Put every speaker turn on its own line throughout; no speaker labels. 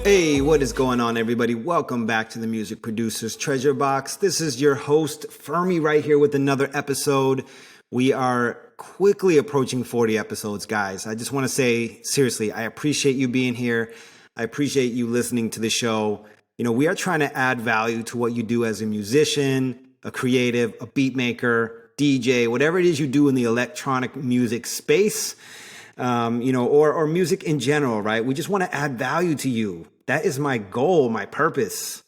Hey, what is going on, everybody? Welcome back to the Music Producers Treasure Box. This is your host, FERMI, right here with another episode. We are quickly approaching 40 episodes, guys. I just want to say, seriously, I appreciate you being here. I appreciate you listening to the show. You know, we are trying to add value to what you do as a musician, a creative, a beat maker, DJ, whatever it is you do in the electronic music space, or music in general, right? We just want to add value to you. That is my goal, my purpose.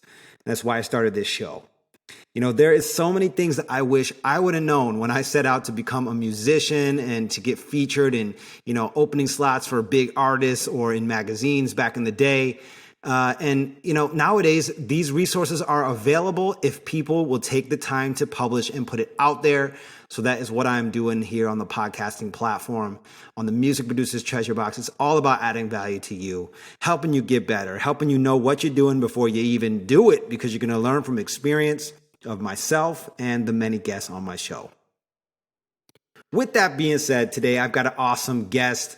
That's why I started this show. You know, there is so many things that I wish I would have known when I set out to become a musician and to get featured in, opening slots for big artists or in magazines back in the day. Nowadays, these resources are available if people will take the time to publish and put it out there. So that is what I'm doing here on the podcasting platform, on the Music Producers Treasure Box. It's all about adding value to you, helping you get better, helping you know what you're doing before you even do it, because you're going to learn from experience of myself and the many guests on my show. With that being said, today I've got an awesome guest,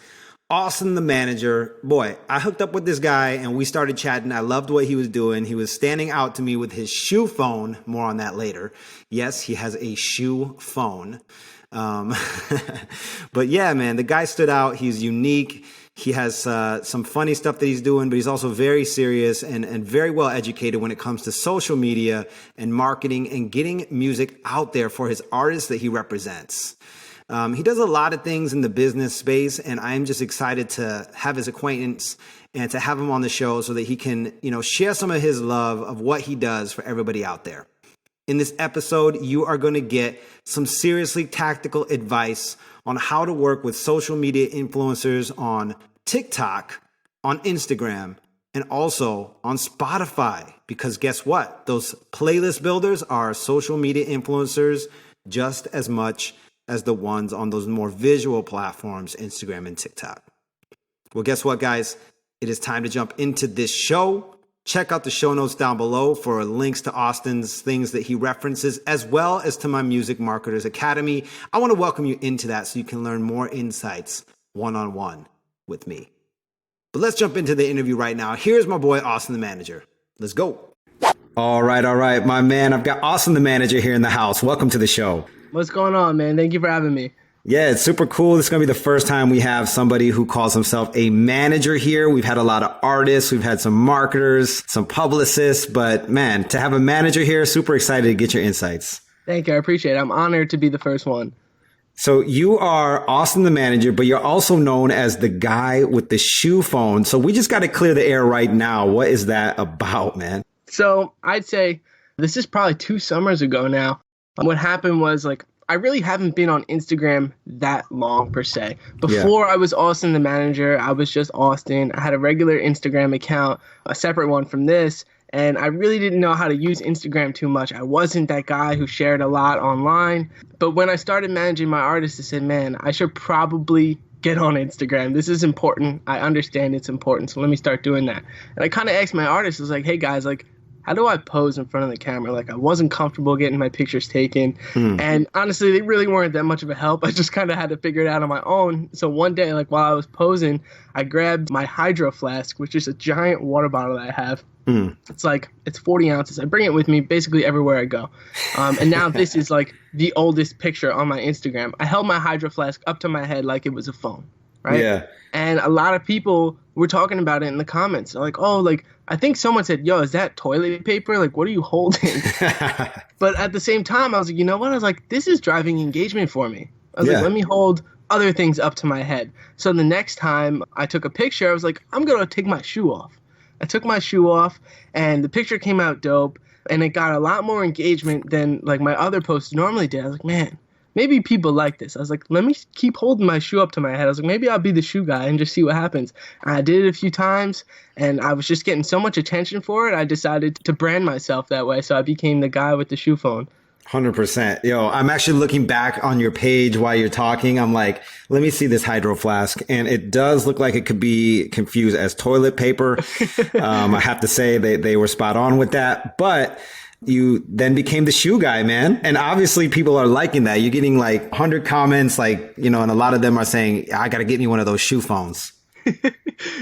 Austin the manager. Boy, I hooked up with this guy and we started chatting. I loved what he was doing. He was standing out to me with his shoe phone. More on that later. Yes, he has a shoe phone. But yeah, man, the guy stood out. He's unique. He has some funny stuff that he's doing, but he's also very serious and very well educated when it comes to social media and marketing and getting music out there for his artists that he represents. He does a lot of things in the business space, and I'm just excited to have his acquaintance and to have him on the show so that he can, share some of his love of what he does for everybody out there. In this episode, you are going to get some seriously tactical advice on how to work with social media influencers on TikTok, on Instagram, and also on Spotify. Because guess what? Those playlist builders are social media influencers just as much as the ones on those more visual platforms, Instagram and TikTok. Well, guess what, guys? It is time to jump into this show. Check out the show notes down below for links to Austin's things that he references, as well as to my Music Marketers Academy. I want to welcome you into that so you can learn more insights one-on-one with me. But let's jump into the interview right now. Here's my boy, Austin the manager. Let's go. All right, my man. I've got Austin the manager here in the house. Welcome to the show.
What's going on, man? Thank you for having me.
Yeah, it's super cool. This is going to be the first time we have somebody who calls himself a manager here. We've had a lot of artists. We've had some marketers, some publicists. But man, to have a manager here, super excited to get your insights.
Thank you. I appreciate it. I'm honored to be the first one.
So you are Austin the manager, but you're also known as the guy with the shoe phone. So we just got to clear the air right now. What is that about, man?
So I'd say this is probably 2 summers ago now. What happened was, I really haven't been on Instagram that long per se. Before I was Austin the manager, I was just Austin. I had a regular Instagram account, a separate one from this, and I really didn't know how to use Instagram too much. I wasn't that guy who shared a lot online. But when I started managing my artists, I said, man, I should probably get on Instagram. This is important. I understand it's important, so let me start doing that. And I kind of asked my artists, I was like, hey guys, how do I pose in front of the camera? I wasn't comfortable getting my pictures taken. And honestly, they really weren't that much of a help. I just kind of had to figure it out on my own. So one day, while I was posing, I grabbed my Hydro Flask, which is a giant water bottle that I have. It's 40 ounces. I bring it with me basically everywhere I go. And now this is the oldest picture on my Instagram. I held my Hydro Flask up to my head like it was a phone. Right?
Yeah.
And a lot of people were talking about it in the comments. They're I think someone said, yo, is that toilet paper? What are you holding? But at the same time, I was you know what? I was this is driving engagement for me. I was let me hold other things up to my head. So the next time I took a picture, I was I'm going to take my shoe off. I took my shoe off and the picture came out dope and it got a lot more engagement than my other posts normally did. I was man, maybe people like this. I was like, let me keep holding my shoe up to my head. I was like, maybe I'll be the shoe guy and just see what happens. And I did it a few times, and I was just getting so much attention for it, I decided to brand myself that way. So I became the guy with the shoe phone.
100%. Yo, I'm actually looking back on your page while you're talking. I'm like, let me see this Hydro Flask. And it does look like it could be confused as toilet paper. I have to say they were spot on with that. But you then became the shoe guy, man. And obviously people are liking that. You're getting like 100 comments, like, you know, and a lot of them are saying, I got to get me one of those shoe phones.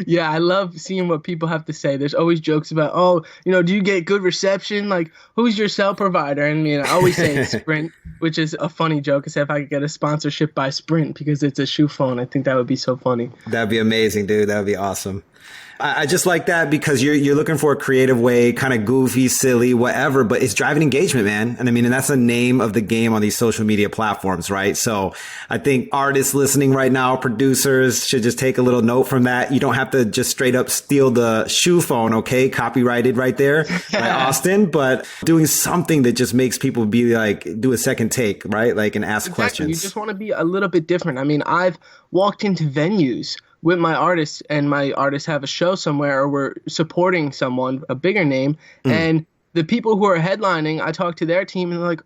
Yeah, I love seeing what people have to say. There's always jokes about, oh, you know, do you get good reception? Like, who's your cell provider? And I always say Sprint, which is a funny joke. I say if I could get a sponsorship by Sprint because it's a shoe phone, I think that would be so funny.
That'd be amazing, dude. That'd be awesome. I just like that because you're looking for a creative way, kind of goofy, silly, whatever, but it's driving engagement, man. And and that's the name of the game on these social media platforms, right? So I think artists listening right now, producers should just take a little note from that. You don't have to just straight up steal the shoe phone, okay? Copyrighted right there by Austin, but doing something that just makes people be like, do a second take, right? Like, and ask questions.
You just want to be a little bit different. I've walked into venues with my artists, and my artists have a show somewhere, or we're supporting someone, a bigger name, and the people who are headlining, I talk to their team and they're like,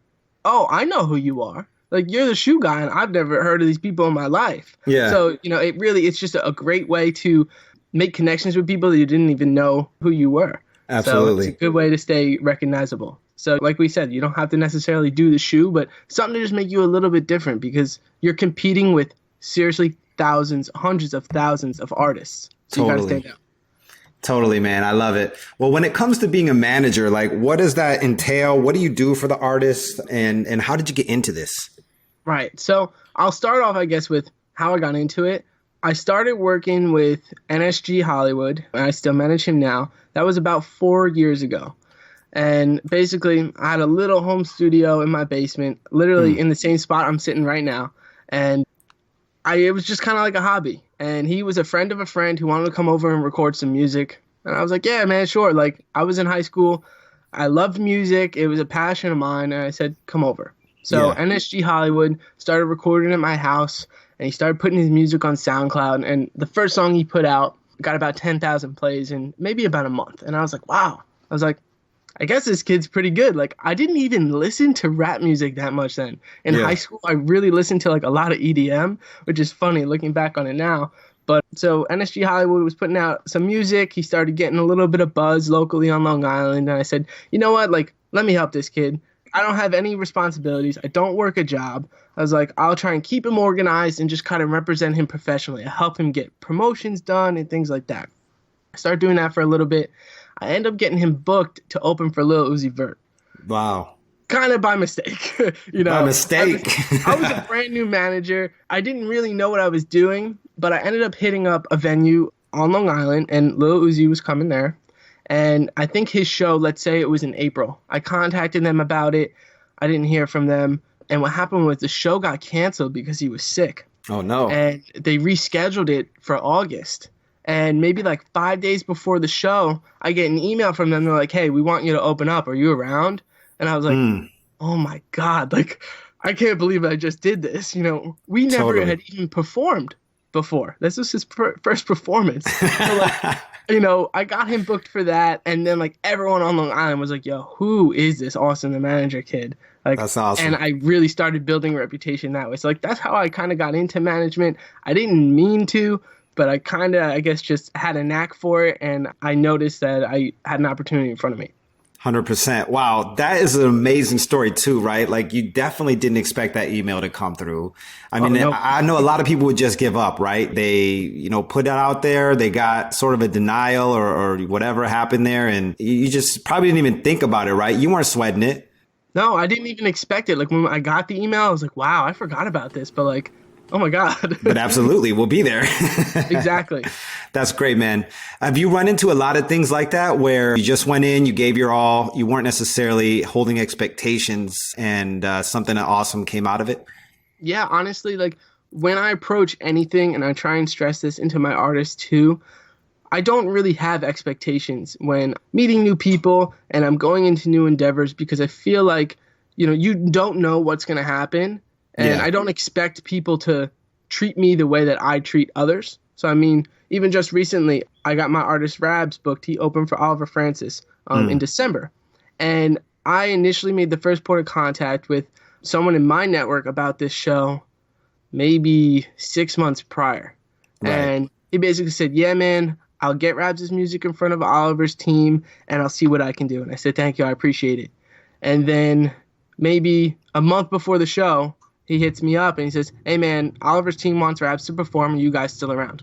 oh, I know who you are. Like, you're the shoe guy, and I've never heard of these people in my life. Yeah. So, it's just a great way to make connections with people that you didn't even know who you were.
Absolutely.
So it's a good way to stay recognizable. So like we said, you don't have to necessarily do the shoe, but something to just make you a little bit different, because you're competing with seriously thousands, hundreds of thousands of artists. So you gotta stand out.
Totally, man. I love it. Well, when it comes to being a manager, like, what does that entail? What do you do for the artists, and how did you get into this?
Right. So I'll start off, I guess, with how I got into it. I started working with NSG Hollywood, and I still manage him now. That was about 4 years ago. And basically, I had a little home studio in my basement, literally in the same spot I'm sitting right now. And it was just kind of like a hobby. And he was a friend of a friend who wanted to come over and record some music. And I was like, yeah, man, sure. Like, I was in high school. I loved music. It was a passion of mine. And I said, come over. So NSG Hollywood started recording at my house, and he started putting his music on SoundCloud. And the first song he put out got about 10,000 plays in maybe about a month. And I was like, wow. I was like, I guess this kid's pretty good. Like, I didn't even listen to rap music that much then. In high school, I really listened to like a lot of EDM, which is funny looking back on it now. But so NSG Hollywood was putting out some music. He started getting a little bit of buzz locally on Long Island. And I said, you know what? Like, let me help this kid. I don't have any responsibilities. I don't work a job. I was like, I'll try and keep him organized and just kind of represent him professionally. I help him get promotions done and things like that. I started doing that for a little bit. I ended up getting him booked to open for Lil Uzi Vert.
Wow.
Kind of by mistake.
By mistake.
I was a brand new manager. I didn't really know what I was doing, but I ended up hitting up a venue on Long Island, and Lil Uzi was coming there. And I think his show, let's say it was in April. I contacted them about it. I didn't hear from them. And what happened was the show got canceled because he was sick.
Oh, no.
And they rescheduled it for August. And maybe like 5 days before the show, I get an email from them. They're like, hey, we want you to open up. Are you around? And I was like, oh, my God. Like, I can't believe I just did this. We never had even performed before. This was his first performance. So, like, I got him booked for that. And then, like, everyone on Long Island was like, yo, who is this Austin the Manager kid? Like,
that's awesome.
And I really started building a reputation that way. So, like, that's how I kind of got into management. I didn't mean to, but I kind of, I guess, just had a knack for it. And I noticed that I had an opportunity in front of me.
100%. Wow. That is an amazing story too, right? Like, you definitely didn't expect that email to come through. I mean, no. I know a lot of people would just give up, right? They, put that out there. They got sort of a denial or whatever happened there. And you just probably didn't even think about it, right? You weren't sweating it.
No, I didn't even expect it. Like, when I got the email, I was like, wow, I forgot about this. But like, oh my God.
But absolutely, we'll be there.
Exactly.
That's great, man. Have you run into a lot of things like that where you just went in, you gave your all, you weren't necessarily holding expectations, and something awesome came out of it?
Yeah, honestly, like, when I approach anything, and I try and stress this into my artists too, I don't really have expectations when meeting new people and I'm going into new endeavors, because I feel like, you don't know what's going to happen. And
Yeah.
I don't expect people to treat me the way that I treat others. So, I mean, even just recently, I got my artist Rabbs booked. He opened for Oliver Francis in December. And I initially made the first point of contact with someone in my network about this show maybe 6 months prior.
Right.
And he basically said, yeah, man, I'll get Rabs' music in front of Oliver's team and I'll see what I can do. And I said, thank you, I appreciate it. And then maybe a month before the show, he hits me up and he says, hey, man, Oliver's team wants Rabs to perform. Are you guys still around?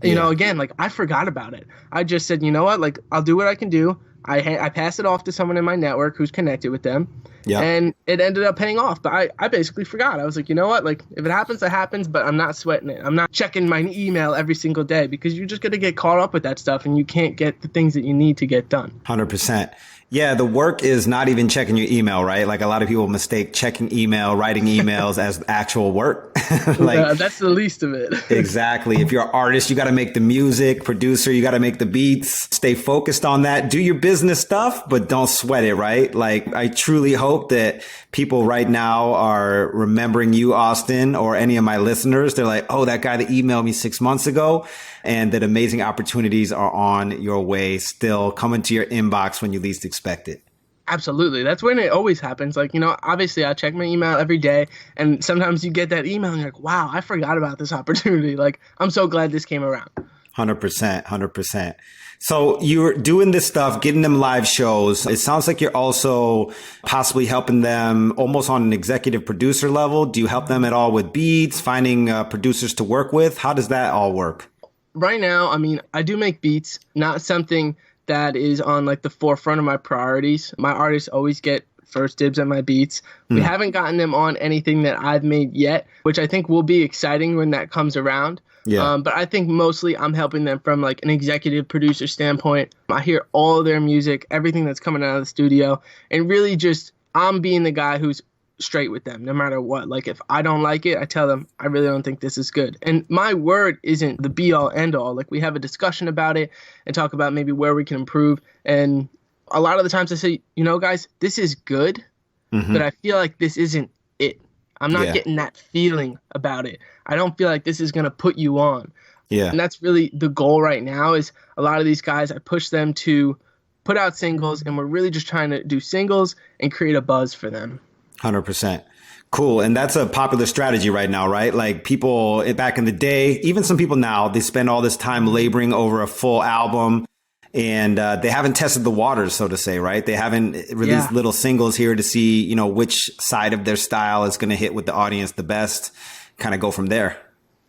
You know, again, like I forgot about it. I just said, you know what, like I'll do what I can do. I pass it off to someone in my network who's connected with them. Yeah. And it ended up paying off. But I basically forgot. I was like, you know what, like if it happens, it happens, but I'm not sweating it. I'm not checking my email every single day because you're just going to get caught up with that stuff and you can't get the things that you need to get done.
100%. Yeah, the work is not even checking your email, right? Like a lot of people mistake checking email, writing emails as actual work.
Like that's the least of it.
Exactly. If you're an artist, you got to make the music. Producer, you got to make the beats. Stay focused on that. Do your business stuff, but don't sweat it, right? Like I truly hope that people right now are remembering you, Austin, or any of my listeners. They're like, oh, that guy that emailed me 6 months ago. And that amazing opportunities are on your way, still coming to your inbox when you least expect it.
Absolutely. That's when it always happens. Like, you know, obviously I check my email every day and sometimes you get that email and you're like, wow, I forgot about this opportunity. Like, I'm so glad this came around.
100%, 100%. So you're doing this stuff, getting them live shows. It sounds like you're also possibly helping them almost on an executive producer level. Do you help them at all with beats, finding producers to work with? How does that all work?
Right now, I mean, I do make beats, not something that is on like the forefront of my priorities. My artists always get first dibs at my beats. We haven't gotten them on anything that I've made yet, which I think will be exciting when that comes around. Yeah. But I think mostly I'm helping them from like an executive producer standpoint. I hear all of their music, everything that's coming out of the studio, and really just I'm being the guy who's straight with them no matter what. Like if I don't like it, I tell them I really don't think this is good. And my word isn't the be all end all. Like we have a discussion about it and talk about maybe where we can improve. And a lot of the times I say, you know, guys, this is good, but I feel like this isn't it. I'm not getting that feeling about it. I don't feel like this is going to put you on. Yeah. And that's really the goal right now is a lot of these guys, I push them to put out singles and we're really just trying to do singles and create a buzz for them.
100%. Cool. And that's a popular strategy right now, right? Like people back in the day, even some people now, they spend all this time laboring over a full album and they haven't tested the waters, so to say, right? They haven't released little singles here to see, you know, which side of their style is going to hit with the audience the best, kind of go from there.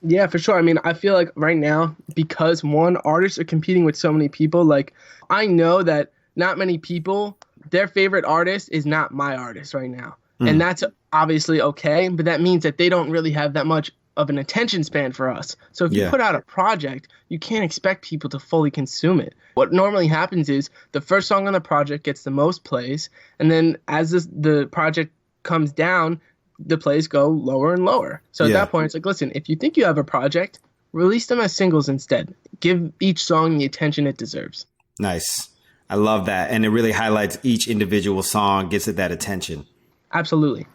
Yeah, for sure. I mean, I feel like right now, because one, artists are competing with so many people, like I know that not many people, their favorite artist is not my artist right now. And that's obviously okay, but that means that they don't really have that much of an attention span for us. So if you put out a project, you can't expect people to fully consume it. What normally happens is the first song on the project gets the most plays, and then as the project comes down, the plays go lower and lower. So at that point, it's like, listen, if you think you have a project, release them as singles instead. Give each song the attention it deserves.
Nice. I love that. And it really highlights each individual song, gets it that attention.
Absolutely.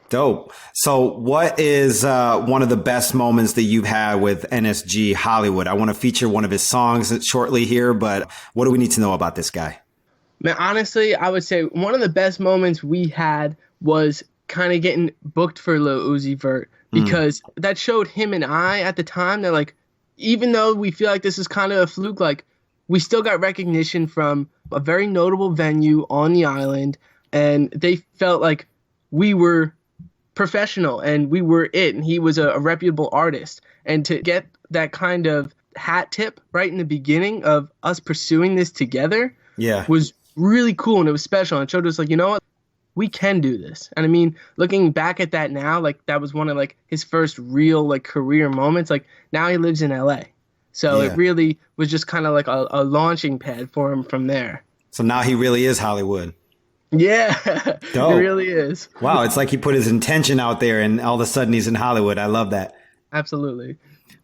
Dope. So what is one of the best moments that you've had with NSG Hollywood? I want to feature one of his songs shortly here, but what do we need to know about this guy?
Man, honestly, I would say one of the best moments we had was kind of getting booked for Lil Uzi Vert because that showed him and I at the time that like, even though we feel like this is kind of a fluke, like we still got recognition from a very notable venue on the island and they felt like we were professional and we were it and he was a reputable artist. And to get that kind of hat tip right in the beginning of us pursuing this together was really cool and it was special and it showed us like, you know what, we can do this. And I mean, looking back at that now, like that was one of like his first real like career moments. Like now he lives in LA. So it really was just kind of like a launching pad for him from there.
So now he really is Hollywood.
Yeah,
Dope.
It really is.
Wow, it's like he put his intention out there and all of a sudden he's in Hollywood. I love that.
Absolutely.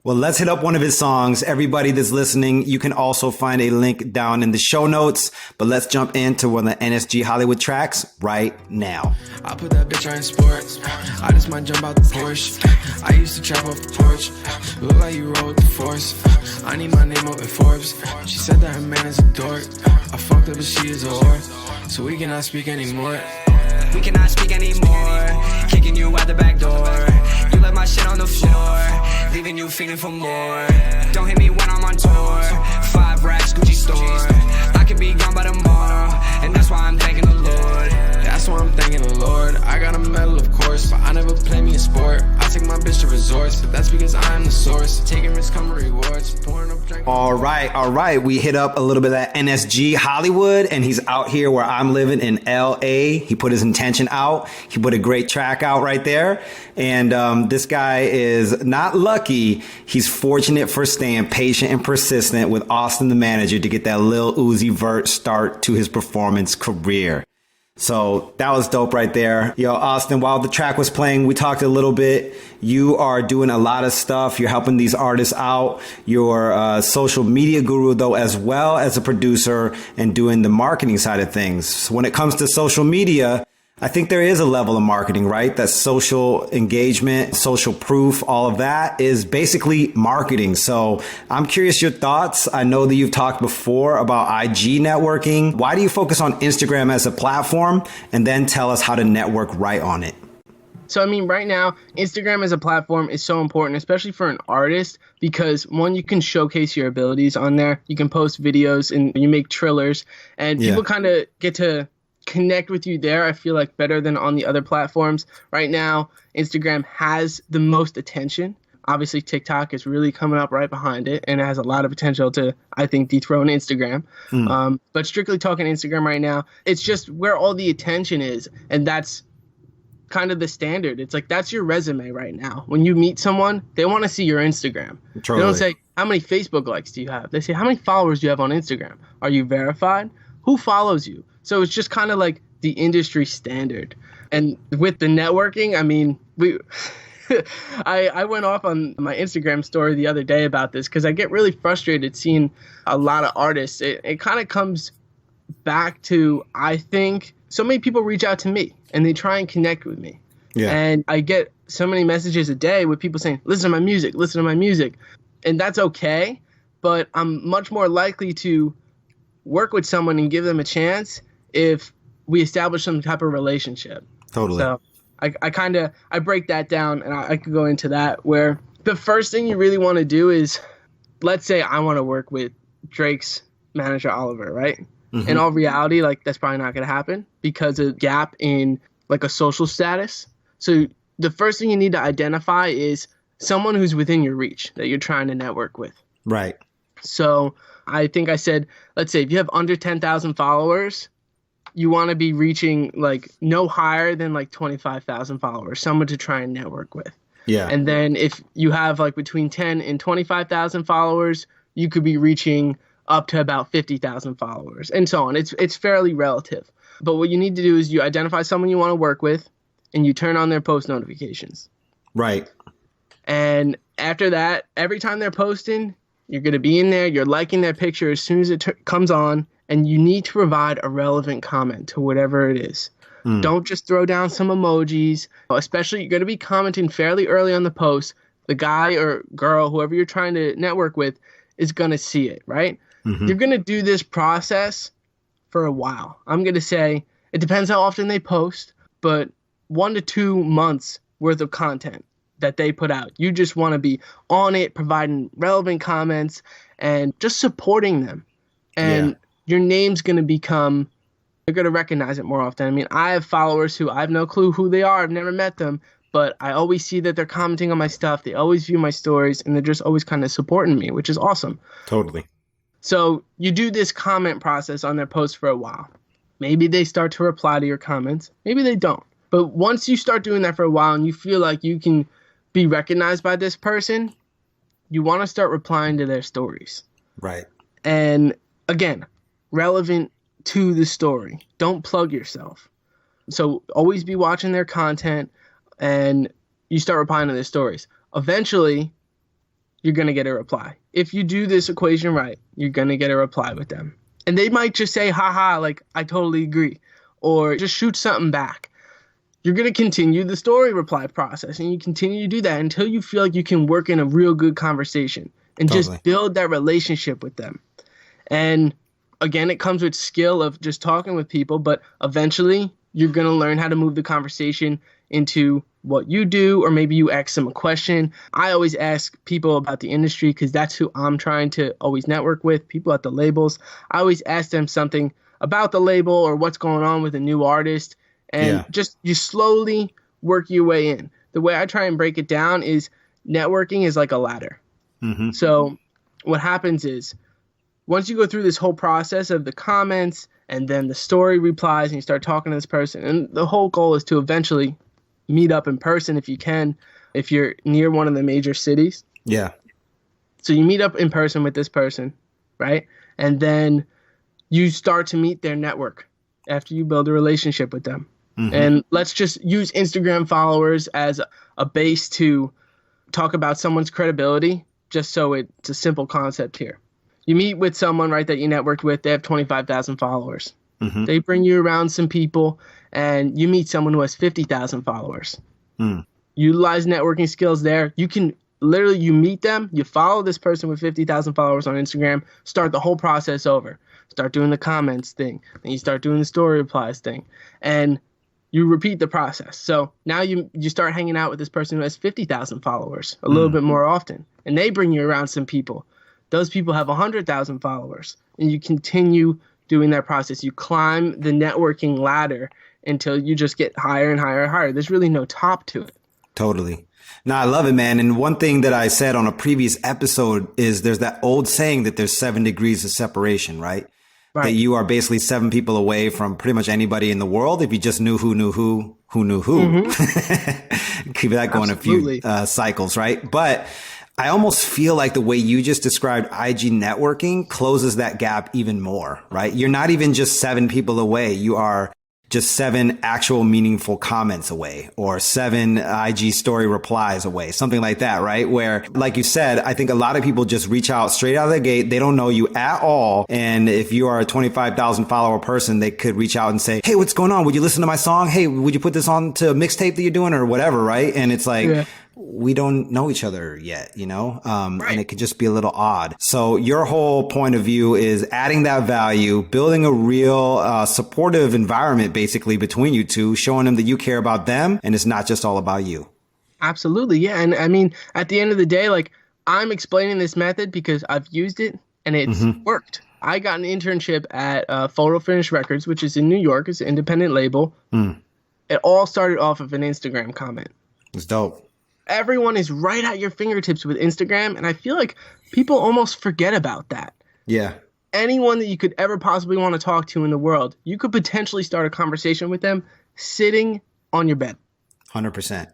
Well, let's hit up one of his songs. Everybody that's listening, you can also find a link down in the show notes. But let's jump into one of the NSG Hollywood tracks right now.
I put that bitch on sports. I just might jump out the Porsche. I used to trap off the porch. Look like you roll with the force. I need my name up in Forbes. She said that her man is a dork. I fucked up, but she is a whore. So we cannot speak anymore.
We cannot speak anymore. Kicking you out the back door. You left my shit on the floor, leaving you feeling for more. Don't hit me when I'm on tour. 5 racks, Gucci store. I could be gone by tomorrow, and that's why I'm thanking the Lord.
That's why I'm thanking the Lord. I got a medal, of course, but I never play me a sport. I take my bitch to resorts, but that's because I'm the source. Taking risks come with rewards. Pouring up drink.
All right. We hit up a little bit of that NSG Hollywood, and he's out here where I'm living in LA. He put his intention out. He put a great track out right there. And this guy is not lucky. He's fortunate for staying patient and persistent with Austin, the manager, to get that Lil Uzi Vert start to his performance career. So that was dope right there. Yo, Austin, while the track was playing, we talked a little bit. You are doing a lot of stuff. You're helping these artists out. You're a social media guru, though, as well as a producer and doing the marketing side of things. So when it comes to social media, I think there is a level of marketing, right? That social engagement, social proof, all of that is basically marketing. So I'm curious your thoughts. I know that you've talked before about IG networking. Why do you focus on Instagram as a platform? And then tell us how to network right on it.
So, I mean, right now, Instagram as a platform is so important, especially for an artist, because one, you can showcase your abilities on there. You can post videos and you make trillers, and people kind of get to connect with you there, I feel like, better than on the other platforms. Right now, Instagram has the most attention. Obviously, TikTok is really coming up right behind it, and it has a lot of potential to, I think, dethrone Instagram. But strictly talking Instagram right now, it's just where all the attention is, and that's kind of the standard. It's like, that's your resume right now. When you meet someone, they want to see your Instagram. Totally. They don't say, how many Facebook likes do you have? They say, how many followers do you have on Instagram? Are you verified? Who follows you? So it's just kind of like the industry standard. And with the networking, I mean, I went off on my Instagram story the other day about this because I get really frustrated seeing a lot of artists. It kind of comes back to, I think, so many people reach out to me and they try and connect with me. Yeah. And I get so many messages a day with people saying, listen to my music. And that's okay. But I'm much more likely to work with someone and give them a chance if we establish some type of relationship. Totally. So I break that down, and I could go into that, where the first thing you really want to do is, let's say I want to work with Drake's manager, Oliver, right? Mm-hmm. In all reality, like, that's probably not going to happen because of gap in like a social status. So the first thing you need to identify is someone who's within your reach that you're trying to network with. Right. So I think I said, let's say if you have under 10,000 followers, you want to be reaching like no higher than like 25,000 followers, someone to try and network with. Yeah. And then if you have like between 10 and 25,000 followers, you could be reaching up to about 50,000 followers and so on. It's fairly relative. But what you need to do is you identify someone you want to work with and you turn on their post notifications. Right. And after that, every time they're posting, you're going to be in there, you're liking their picture as soon as it comes on, and you need to provide a relevant comment to whatever it is. Don't just throw down some emojis, especially you're going to be commenting fairly early on the post. The guy or girl, whoever you're trying to network with, is going to see it, right? Mm-hmm. You're going to do this process for a while. I'm going to say it depends how often they post, but 1 to 2 months worth of content that they put out. You just want to be on it, providing relevant comments and just supporting them. And your name's going to become, you're going to recognize it more often. I mean, I have followers who I have no clue who they are. I've never met them, but I always see that they're commenting on my stuff. They always view my stories, and they're just always kind of supporting me, which is awesome. Totally. So you do this comment process on their posts for a while. Maybe they start to reply to your comments. Maybe they don't. But once you start doing that for a while and you feel like you can be recognized by this person, you want to start replying to their stories. Right. And again, relevant to the story. Don't plug yourself. So always be watching their content and you start replying to their stories. Eventually, you're going to get a reply. If you do this equation right, you're going to get a reply with them. And they might just say, haha, like, I totally agree. Or just shoot something back. You're going to continue the story reply process. And you continue to do that until you feel like you can work in a real good conversation and just build that relationship with them. And again, it comes with skill of just talking with people. But eventually, you're going to learn how to move the conversation into what you do, or maybe you ask them a question. I always ask people about the industry because that's who I'm trying to always network with, people at the labels. I always ask them something about the label or what's going on with a new artist, and just you slowly work your way in. The way I try and break it down is networking is like a ladder. So what happens is once you go through this whole process of the comments and then the story replies and you start talking to this person, and the whole goal is to eventually meet up in person if you can, if you're near one of the major cities. Yeah. So you meet up in person with this person, right? And then you start to meet their network after you build a relationship with them. And let's just use Instagram followers as a base to talk about someone's credibility, just so it's a simple concept here. You meet with someone, right, that you networked with. They have 25,000 followers. They bring you around some people, and you meet someone who has 50,000 followers. Utilize networking skills there. You can literally, you meet them, you follow this person with 50,000 followers on Instagram, start the whole process over. Start doing the comments thing. Then you start doing the story replies thing. And you repeat the process. So now you start hanging out with this person who has 50,000 followers a little bit more often. And they bring you around some people. Those people have 100,000 followers. And you continue doing that process. You climb the networking ladder until you just get higher and higher and higher. There's really no top to it.
Totally. No, I love it, man. And one thing that I said on a previous episode is there's that old saying that there's 7 degrees of separation, right? That you are basically 7 people away from pretty much anybody in the world if you just knew who knew who knew who. Keep that going a few cycles, right? But I almost feel like the way you just described IG networking closes that gap even more, right? You're not even just 7 people away. You are just 7 actual meaningful comments away, or 7 IG story replies away, something like that, right? Where, like you said, I think a lot of people just reach out straight out of the gate. They don't know you at all. And if you are a 25,000 follower person, they could reach out and say, hey, what's going on? Would you listen to my song? Hey, would you put this on to a mixtape that you're doing or whatever, right? And it's like, we don't know each other yet, you know? And it could just be a little odd. So your whole point of view is adding that value, building a real supportive environment basically between you two, showing them that you care about them and it's not just all about you.
Absolutely. Yeah. And I mean, at the end of the day, like, I'm explaining this method because I've used it and it's worked. I got an internship at Photo Finish Records, which is in New York. It's an independent label. It all started off of an Instagram comment.
It's dope.
Everyone is right at your fingertips with Instagram, and I feel like people almost forget about that. Yeah. Anyone that you could ever possibly want to talk to in the world, you could potentially start a conversation with them sitting on your bed.
100%.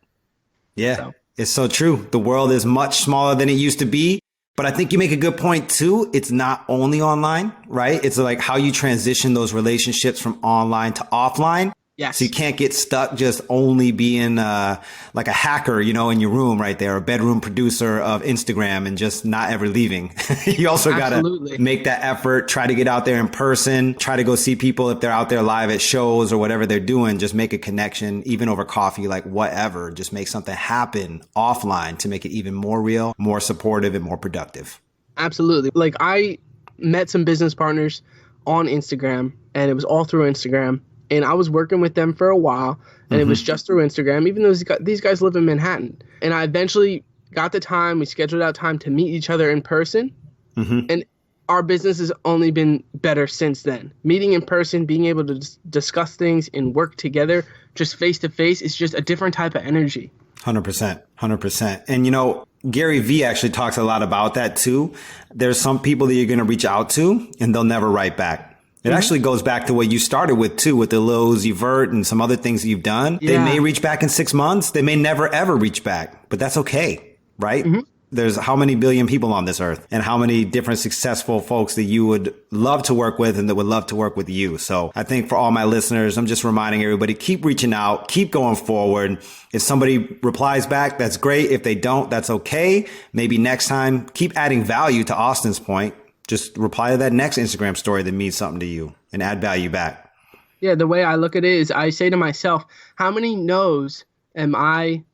Yeah, it's so true. The world is much smaller than it used to be. But I think you make a good point too. It's not only online, right? It's like how you transition those relationships from online to offline. Yes. So you can't get stuck just only being like a hacker, you know, in your room right there, a bedroom producer of Instagram and just not ever leaving. You also got to make that effort, try to get out there in person, try to go see people if they're out there live at shows or whatever they're doing. Just make a connection, even over coffee, like whatever. Just make something happen offline to make it even more real, more supportive and more productive.
Absolutely. Like I met some business partners on Instagram and it was all through Instagram. And I was working with them for a while, and it was just through Instagram, even though these guys live in Manhattan. And I eventually got the time, we scheduled out time to meet each other in person. And our business has only been better since then. Meeting in person, being able to discuss things and work together just face to face is just a different type of energy.
100%. 100%. And, you know, Gary Vee actually talks a lot about that, too. There's some people that you're going to reach out to, and they'll never write back. It actually goes back to what you started with, too, with the Lil Uzi Vert and some other things that you've done. Yeah. They may reach back in 6 months. They may never, ever reach back. But that's okay, right? There's how many billion people on this earth and how many different successful folks that you would love to work with and that would love to work with you. So I think for all my listeners, I'm just reminding everybody, keep reaching out, keep going forward. If somebody replies back, that's great. If they don't, that's okay. Maybe next time, keep adding value to Austin's point. Just reply to that next Instagram story that means something to you and add value back.
Yeah, the way I look at it is I say to myself, how many no's am I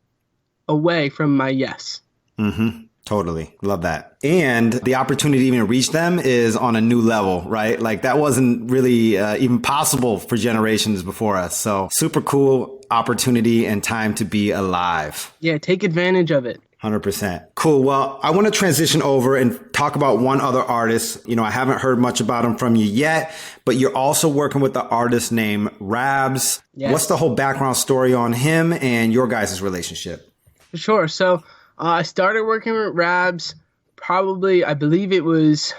away from my yes?
Mm-hmm. Totally. Love that. And the opportunity to even reach them is on a new level, right? Like that wasn't really even possible for generations before us. So super cool opportunity and time to be alive.
Yeah, take advantage of it.
100%. Cool. Well, I want to transition over and talk about one other artist. You know, I haven't heard much about him from you yet, but you're also working with the artist named Rabbs.
Yes.
What's the whole background story on him and your guys' relationship?
Sure. So I started working with Rabbs probably, I believe it was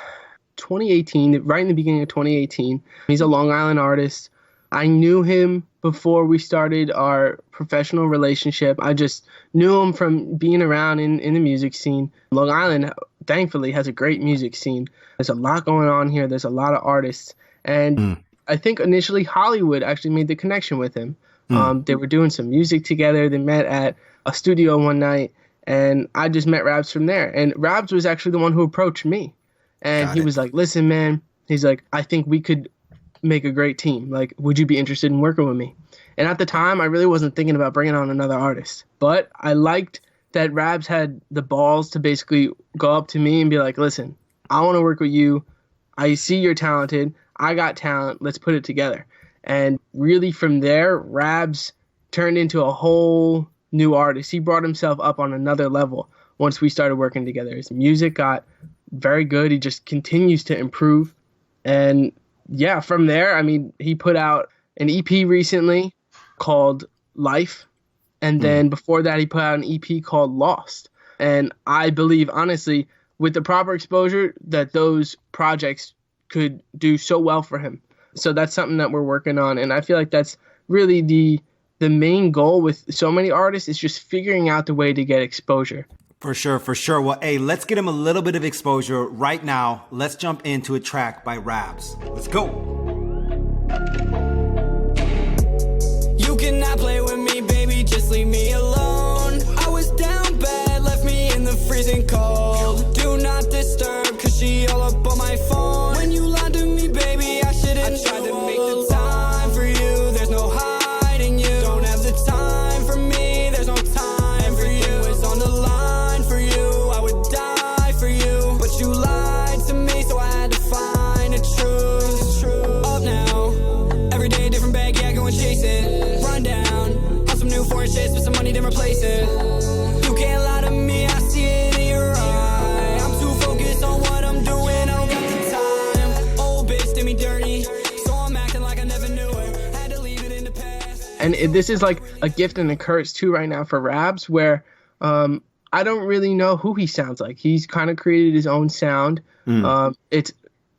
2018, right in the beginning of 2018. He's a Long Island artist. I knew him before we started our professional relationship. I just knew him from being around in the music scene. Long Island, thankfully, has a great music scene. There's a lot going on here. There's a lot of artists. And I think initially Hollywood actually made the connection with him. They were doing some music together. They met at a studio one night. And I just met Rabbs from there. And Rabbs was actually the one who approached me. And he was like, listen, man, he's like, I think we could make a great team. Like, would you be interested in working with me? And at the time, I really wasn't thinking about bringing on another artist. But I liked that Rabbs had the balls to basically go up to me and be like, listen, I want to work with you. I see you're talented. I got talent. Let's put it together. And really from there, Rabbs turned into a whole new artist. He brought himself up on another level once we started working together. His music got very good. He just continues to improve. And yeah, from there, I mean, he put out an EP recently called Life. And then before that, he put out an EP called Lost. And I believe, honestly, with the proper exposure, that those projects could do so well for him. So that's something that we're working on. And I feel like that's really the main goal with so many artists is just figuring out the way to get exposure.
For sure, for sure. Well, hey, let's get him a little bit of exposure right now. Let's jump into a track by Rabbs. Let's go.
You cannot play with me, baby, just leave me alone. I was down bad, left me in the freezing cold. Do not disturb, cause she all up on my phone. When you lied to me, baby, I shouldn't. I tried to make the time for you, there's no hiding you. Don't have the time for me, there's no time for you. Everything was on the line for you, I would die for you. But you lied to me, so I had to find a truth. Up now, every day a different bag, yeah, go and chase it. Run down, on some new foreign shit, spend some money, then replace it. You can't lie to me, I see it in your eye. I'm too focused on what I'm doing, I don't got the time. Old bitch did me dirty, so I'm acting like I never knew her. Had to leave it in the past.
And this is like a gift and a curse too right now for Rabbs, where I don't really know who he sounds like. He's kind of created his own sound. It's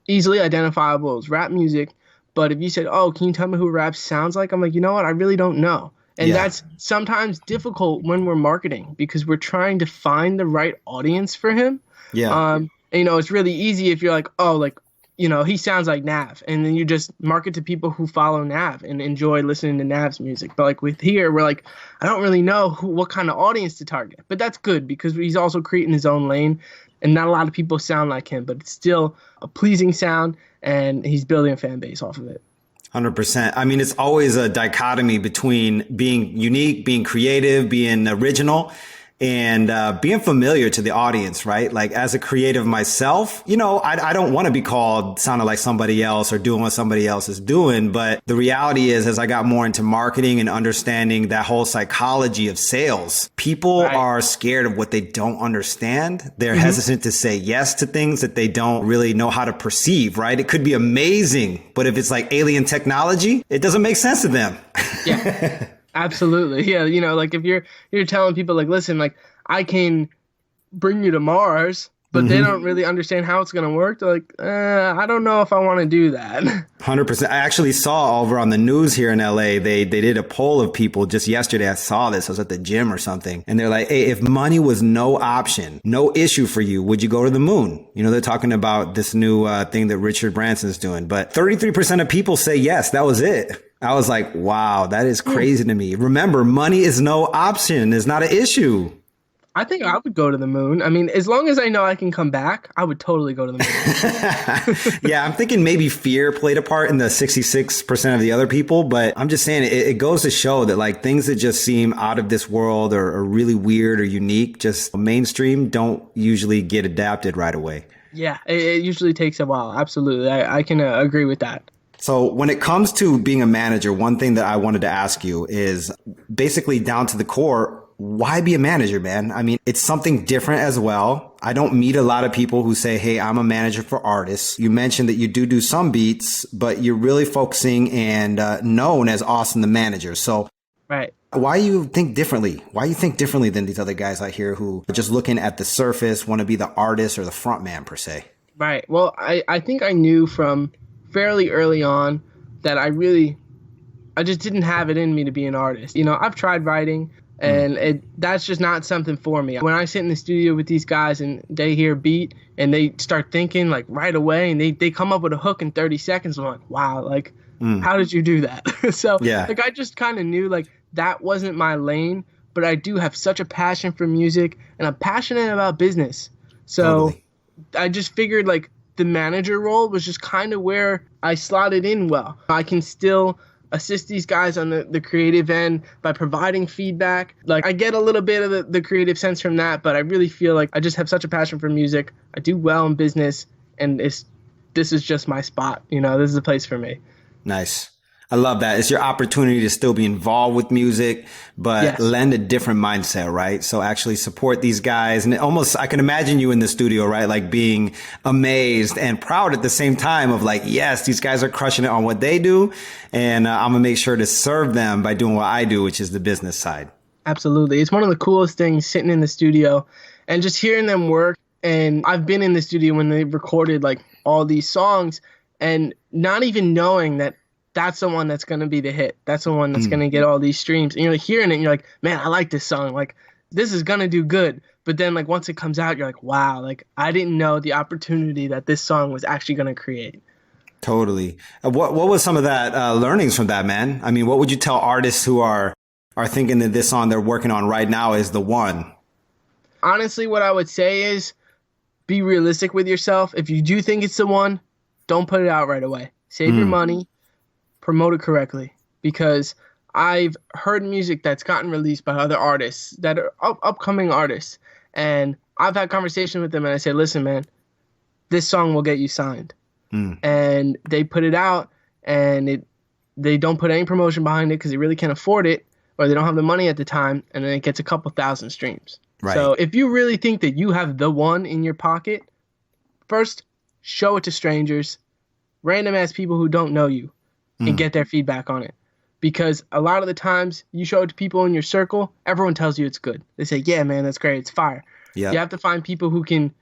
easily identifiable as rap music. But if you said, oh, can you tell me who Rabbs sounds like? I'm like, you know what? I really don't know. And that's sometimes difficult when we're marketing because we're trying to find the right audience for him. And, you know, it's really easy if you're like, oh, like, you know, he sounds like Nav. And then you just market to people who follow Nav and enjoy listening to Nav's music. But like with here, we're like, I don't really know what kind of audience to target. But that's good because he's also creating his own lane. And not a lot of people sound like him, but it's still a pleasing sound. And he's building a fan base off of it.
100%. I mean, it's always a dichotomy between being unique, being creative, being original, and being familiar to the audience, right? Like as a creative myself, you know, I don't want to be called sounding like somebody else or doing what somebody else is doing. But the reality is, as I got more into marketing and understanding that whole psychology of sales, people are scared of what they don't understand. They're hesitant to say yes to things that they don't really know how to perceive, right? It could be amazing, but if it's like alien technology, it doesn't make sense to them.
Yeah. Absolutely. Yeah. You know, like if you're telling people like, listen, like I can bring you to Mars, but they don't really understand how it's going to work. They're like, I don't know if I want to do that.
100%. I actually saw over on the news here in LA, they did a poll of people just yesterday. I saw this. I was at the gym or something. And they're like, hey, if money was no option, no issue for you, would you go to the moon? You know, they're talking about this new thing that Richard Branson's doing. But 33% of people say yes, that was it. I was like, wow, that is crazy to me. Remember, money is no option. It's not an issue.
I think I would go to the moon. I mean, as long as I know I can come back, I would totally go to the moon.
Yeah, I'm thinking maybe fear played a part in the 66% of the other people, but I'm just saying it goes to show that like things that just seem out of this world or really weird or unique, just mainstream, don't usually get adapted right away.
Yeah, it usually takes a while. Absolutely. I can agree with that.
So when it comes to being a manager, one thing that I wanted to ask you is basically down to the core, why be a manager, man? I mean, it's something different as well. I don't meet a lot of people who say, hey, I'm a manager for artists. You mentioned that you do some beats, but you're really focusing and known as Austin the Manager. So
right.
Why you think differently? Why you think differently than these other guys out here who are just looking at the surface, want to be the artist or the front man per se?
Right. Well, I think I knew from fairly early on that I just didn't have it in me to be an artist. You know, I've tried writing. And that's just not something for me. When I sit in the studio with these guys and they hear a beat and they start thinking like right away and they come up with a hook in 30 seconds, I'm like, wow, like, how did you do that? So like, I just kind of knew like that wasn't my lane, but I do have such a passion for music and I'm passionate about business. So totally. I just figured like the manager role was just kind of where I slotted in well. I can still assist these guys on the creative end by providing feedback. Like I get a little bit of the creative sense from that, but I really feel like I just have such a passion for music. I do well in business and this is just my spot. You know, this is a place for me.
Nice. I love that. It's your opportunity to still be involved with music, but lend a different mindset, right? So actually support these guys. And almost, I can imagine you in the studio, right? Like being amazed and proud at the same time of like, yes, these guys are crushing it on what they do. And I'm going to make sure to serve them by doing what I do, which is the business side.
Absolutely. It's one of the coolest things sitting in the studio and just hearing them work. And I've been in the studio when they recorded like all these songs and not even knowing that that's the one that's going to be the hit. That's the one that's going to get all these streams. And you're like hearing it and you're like, man, I like this song. Like, this is going to do good. But then like once it comes out, you're like, wow, like I didn't know the opportunity that this song was actually going to create.
Totally. What was some of that learnings from that, man? I mean, what would you tell artists who are thinking that this song they're working on right now is the one?
Honestly, what I would say is be realistic with yourself. If you do think it's the one, don't put it out right away. Save your money. Promote it correctly, because I've heard music that's gotten released by other artists that are upcoming artists, and I've had conversations with them and I say, listen, man, this song will get you signed. And they put it out and they don't put any promotion behind it because they really can't afford it or they don't have the money at the time, and then it gets a couple thousand streams. Right. So if you really think that you have the one in your pocket, first show it to strangers, random ass people who don't know you, and get their feedback on it. Because a lot of the times you show it to people in your circle, everyone tells you it's good. They say, yeah, man, that's great. It's fire. Yep. You have to find people who can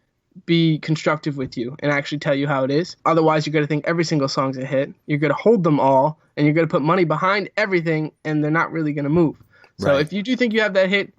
be constructive with you and actually tell you how it is. Otherwise, you're going to think every single song's a hit. You're going to hold them all, and you're going to put money behind everything, and they're not really going to move. So if you do think you have that hit,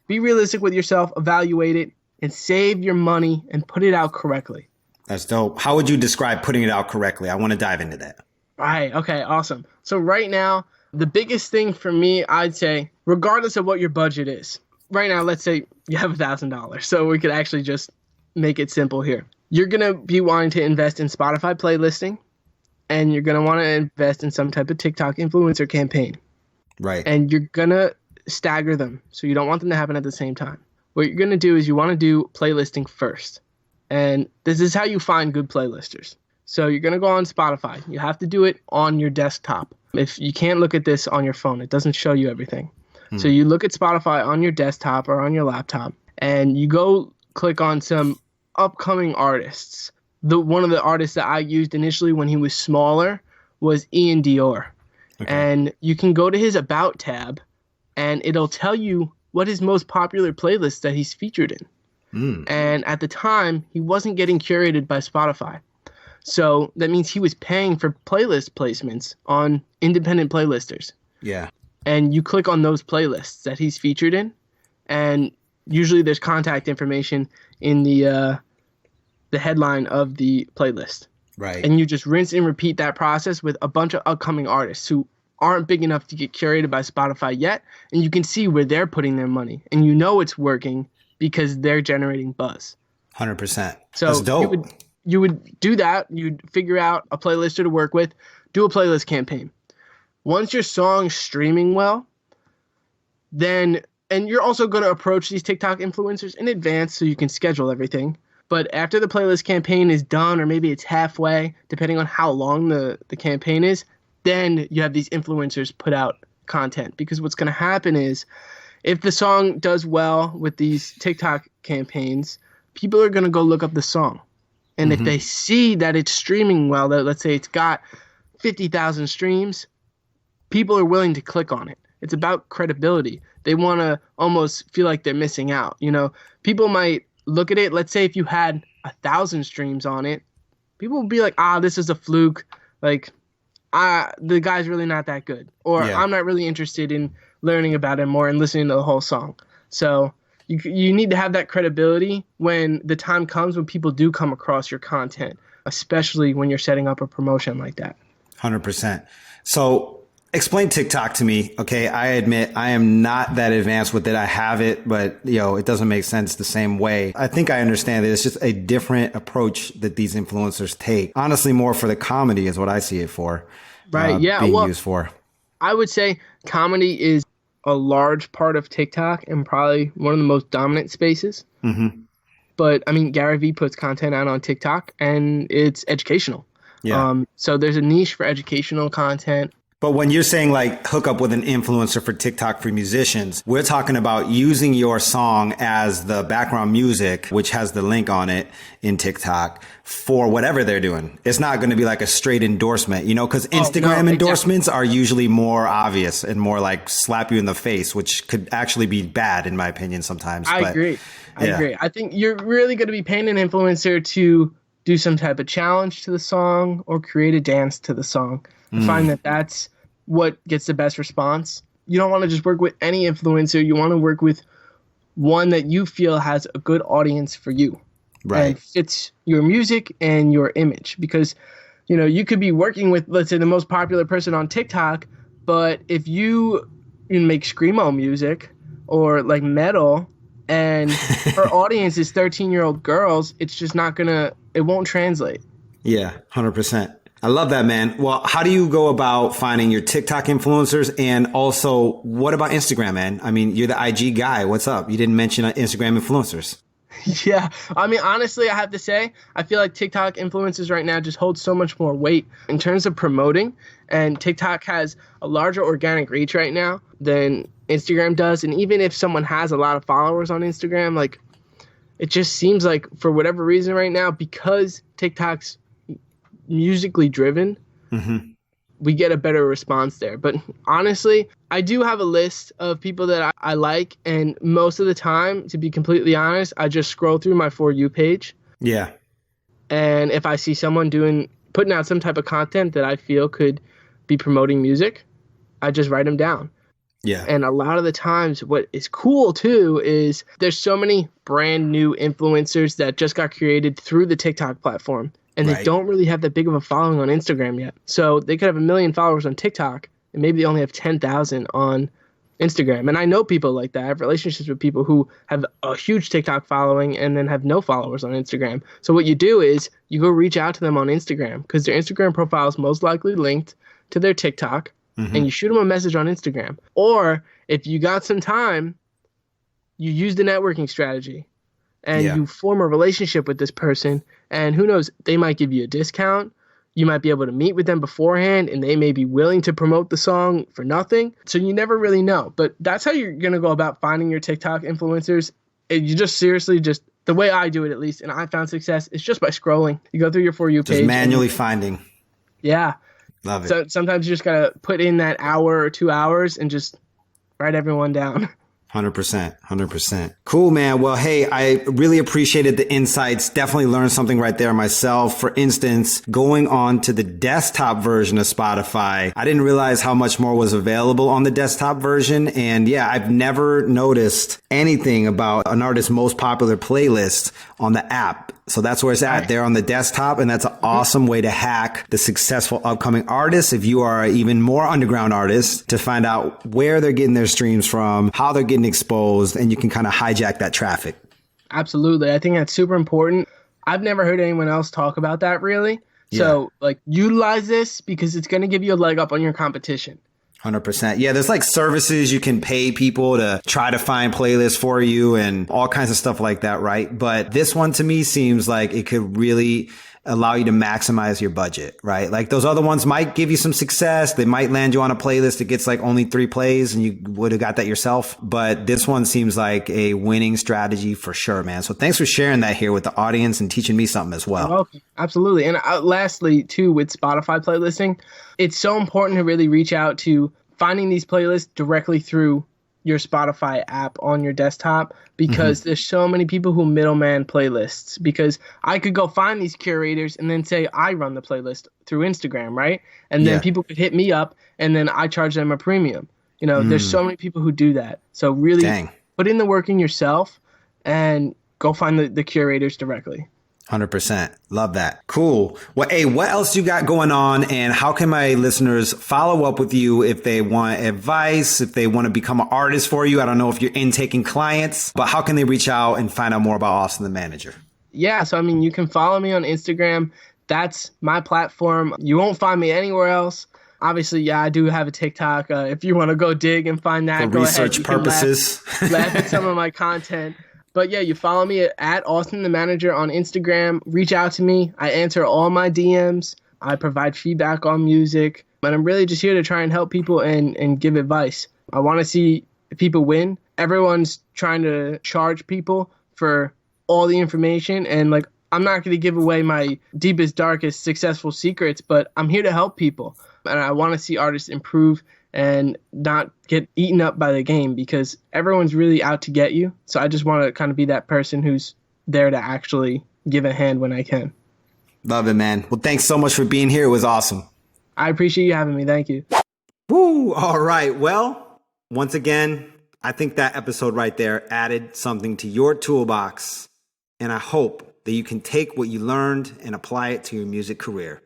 be realistic with yourself, evaluate it, and save your money and put it out correctly.
That's dope. How would you describe putting it out correctly? I want to dive into that.
Right. Okay. Awesome. So right now, the biggest thing for me, I'd say, regardless of what your budget is, right now, let's say you have $1,000. So we could actually just make it simple here. You're going to be wanting to invest in Spotify playlisting, and you're going to want to invest in some type of TikTok influencer campaign. Right. And you're going to stagger them. So you don't want them to happen at the same time. What you're going to do is you want to do playlisting first. And this is how you find good playlisters. So you're going to go on Spotify. You have to do it on your desktop. If you can't look at this on your phone, it doesn't show you everything. So you look at Spotify on your desktop or on your laptop, and you go click on some upcoming artists. One of the artists that I used initially when he was smaller was Ian Dior. Okay. And you can go to his About tab, and it'll tell you what his most popular playlists that he's featured in. And at the time, he wasn't getting curated by Spotify. So that means he was paying for playlist placements on independent playlisters.
Yeah.
And you click on those playlists that he's featured in, and usually there's contact information in the headline of the playlist.
Right.
And you just rinse and repeat that process with a bunch of upcoming artists who aren't big enough to get curated by Spotify yet, and you can see where they're putting their money, and you know it's working because they're generating buzz.
100%.
So
that's dope.
You would do that. You'd figure out a playlister to work with, do a playlist campaign. Once your song's streaming well, then, and you're also going to approach these TikTok influencers in advance so you can schedule everything. But after the playlist campaign is done, or maybe it's halfway, depending on how long the campaign is, then you have these influencers put out content. Because what's going to happen is, if the song does well with these TikTok campaigns, people are going to go look up the song. And if they see that it's streaming well, that let's say it's got 50,000 streams, people are willing to click on it. It's about credibility. They want to almost feel like they're missing out. You know, people might look at it. Let's say if you had 1,000 streams on it, people would be like, this is a fluke. Like, the guy's really not that good. Or I'm not really interested in learning about him more and listening to the whole song. So you need to have that credibility when the time comes when people do come across your content, especially when you're setting up a promotion like that.
100%. So explain TikTok to me. Okay. I admit I am not that advanced with it. I have it, but it doesn't make sense the same way. I think I understand it. It's just a different approach that these influencers take. Honestly, more for the comedy is what I see it for.
Right.
Being used for.
I would say comedy is a large part of TikTok and probably one of the most dominant spaces. But I mean, Gary Vee puts content out on TikTok and it's educational. Yeah. So there's a niche for educational content.
But when you're saying like hook up with an influencer for TikTok for musicians, we're talking about using your song as the background music, which has the link on it in TikTok for whatever they're doing. It's not going to be like a straight endorsement, because Instagram endorsements are usually more obvious and more like slap you in the face, which could actually be bad in my opinion sometimes.
I agree. I think you're really going to be paying an influencer to do some type of challenge to the song or create a dance to the song. I find that that's what gets the best response. You don't want to just work with any influencer. You want to work with one that you feel has a good audience for you. Right. And fits your music and your image. Because, you could be working with, let's say, the most popular person on TikTok, but if you make screamo music or like metal and her audience is 13-year-old girls, it's just not it won't translate.
Yeah, 100%. I love that, man. Well, how do you go about finding your TikTok influencers? And also, what about Instagram, man? I mean, you're the IG guy. What's up? You didn't mention Instagram influencers.
Yeah. I mean, honestly, I have to say, I feel like TikTok influencers right now just hold so much more weight in terms of promoting. And TikTok has a larger organic reach right now than Instagram does. And even if someone has a lot of followers on Instagram, like, it just seems like for whatever reason right now, because TikTok's musically driven, we get a better response there. But honestly, I do have a list of people that I like, and most of the time, to be completely honest, I just scroll through my For You page. Yeah. And if I see someone putting out some type of content that I feel could be promoting music, I just write them down. Yeah. And a lot of the times what is cool too is there's so many brand new influencers that just got created through the TikTok platform. And they don't really have that big of a following on Instagram yet. So they could have 1 million followers on TikTok, and maybe they only have 10,000 on Instagram. And I know people like that. I have relationships with people who have a huge TikTok following and then have no followers on Instagram. So what you do is you go reach out to them on Instagram because their Instagram profile is most likely linked to their TikTok, and you shoot them a message on Instagram. Or if you got some time, you use the networking strategy. And you form a relationship with this person, and who knows, they might give you a discount. You might be able to meet with them beforehand, and they may be willing to promote the song for nothing. So you never really know. But that's how you're going to go about finding your TikTok influencers. You just seriously the way I do it at least, and I found success, is just by scrolling. You go through your For You page.
Just manually finding.
Yeah.
Love it.
So sometimes you just got to put in that hour or 2 hours and just write everyone down.
100%. Cool, man. Well, hey, I really appreciated the insights. Definitely learned something right there myself. For instance, going on to the desktop version of Spotify, I didn't realize how much more was available on the desktop version. And yeah, I've never noticed anything about an artist's most popular playlist on the app. So that's where it's at, there on the desktop. And that's an awesome way to hack the successful upcoming artists. If you are an even more underground artist, to find out where they're getting their streams from, how they're getting exposed, and you can kind of hijack that traffic.
Absolutely. I think that's super important. I've never heard anyone else talk about that really. Yeah. So like utilize this because it's going to give you a leg up on your competition.
100%. Yeah, there's like services you can pay people to try to find playlists for you and all kinds of stuff like that, right? But this one to me seems like it could really allow you to maximize your budget, right? Like those other ones might give you some success. They might land you on a playlist that gets like only 3 plays and you would have got that yourself. But this one seems like a winning strategy for sure, man. So thanks for sharing that here with the audience and teaching me something as well.
Okay, absolutely. And lastly, too, with Spotify playlisting, it's so important to really reach out to finding these playlists directly through your Spotify app on your desktop because there's so many people who middleman playlists because I could go find these curators and then say I run the playlist through Instagram, right? And then people could hit me up and then I charge them a premium. You know, there's so many people who do that. So really put in the work in yourself and go find the curators directly.
100%. Love that. Cool. Well, hey, what else you got going on and how can my listeners follow up with you if they want advice, if they want to become an artist for you? I don't know if you're intaking clients, but how can they reach out and find out more about Austin the Manager?
Yeah. So, I mean, you can follow me on Instagram. That's my platform. You won't find me anywhere else. Obviously, yeah, I do have a TikTok. If you want to go dig and find that,
for
go
research
ahead.
Purposes.
Laugh at some of my content. But yeah, you follow me at Austin the Manager on Instagram. Reach out to me. I answer all my DMs. I provide feedback on music. And I'm really just here to try and help people and give advice. I want to see people win. Everyone's trying to charge people for all the information. And like, I'm not going to give away my deepest, darkest, successful secrets, but I'm here to help people. And I want to see artists improve and not get eaten up by the game because everyone's really out to get you. So I just want to kind of be that person who's there to actually give a hand when I can.
Love it, man. Well, thanks so much for being here. It was awesome.
I appreciate you having me. Thank you.
Woo. All right. Well, once again, I think that episode right there added something to your toolbox. And I hope that you can take what you learned and apply it to your music career.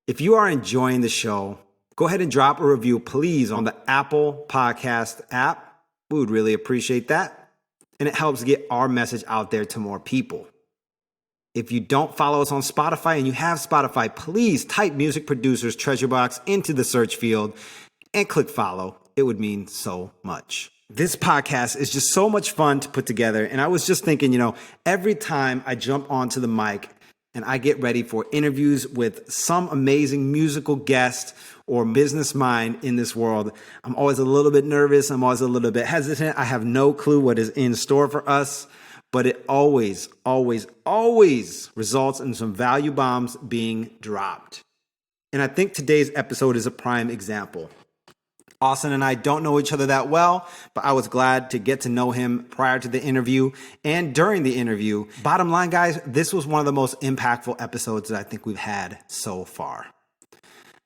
If you are enjoying the show, go ahead and drop a review, please, on the Apple Podcast app. We would really appreciate that. And it helps get our message out there to more people. If you don't follow us on Spotify and you have Spotify, please type Music Producers Treasure Box into the search field and click follow. It would mean so much. This podcast is just so much fun to put together. And I was just thinking, every time I jump onto the mic and I get ready for interviews with some amazing musical guest or business mind in this world, I'm always a little bit nervous. I'm always a little bit hesitant. I have no clue what is in store for us, but it always, always, always results in some value bombs being dropped. And I think today's episode is a prime example. Austin and I don't know each other that well, but I was glad to get to know him prior to the interview and during the interview. Bottom line, guys, this was one of the most impactful episodes that I think we've had so far.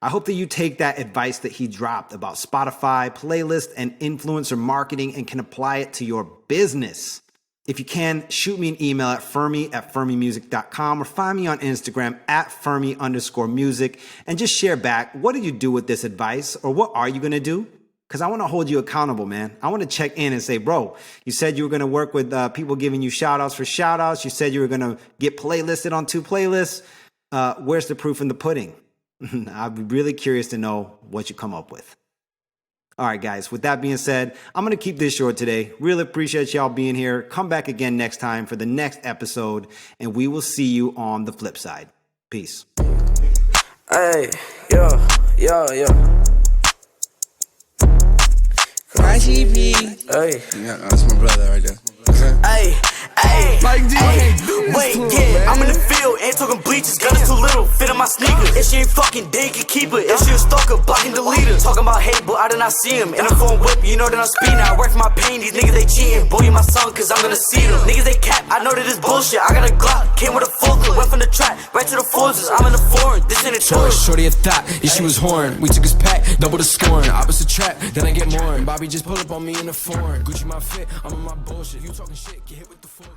I hope that you take that advice that he dropped about Spotify, playlist, and influencer marketing and can apply it to your business. If you can, shoot me an email at FERMI@FERMImusic.com or find me on Instagram at FERMI_music and just share back. What did you do with this advice or what are you going to do? Because I want to hold you accountable, man. I want to check in and say, bro, you said you were going to work with people giving you shout outs for shout outs. You said you were going to get playlisted on 2 playlists. Where's the proof in the pudding? I'd be really curious to know what you come up with. All right, guys, with that being said, I'm going to keep this short today. Really appreciate y'all being here. Come back again next time for the next episode, and we will see you on the flip side. Peace.
Hey, yo.
YGP.
Hey.
Yeah, that's my brother right there.
Hey.
Like D.
Wait, yeah, I'm in the field, ain't talking bleachers, gun is too little, fit in my sneakers. If she ain't fucking dead, you keep her. If she a stalker, blocking delete her. Talking about hate, but I did not see him. In a phone whip, you know that I'm speeding. I work for my pain, these niggas they cheating. Boy, you my son, cause I'm gonna see them. Niggas they cap, I know that it's bullshit. I got a Glock, came with a full clip, went from the trap right to the forces. I'm in the foreign, this ain't a tour.
Shorty a thought, yeah, she was horn. We took his pack, double the scoring. Opposite trap, then I get more. And Bobby just pull up on me in the foreign. Gucci my fit, I'm in my bullshit. You talking shit, get hit with the fork.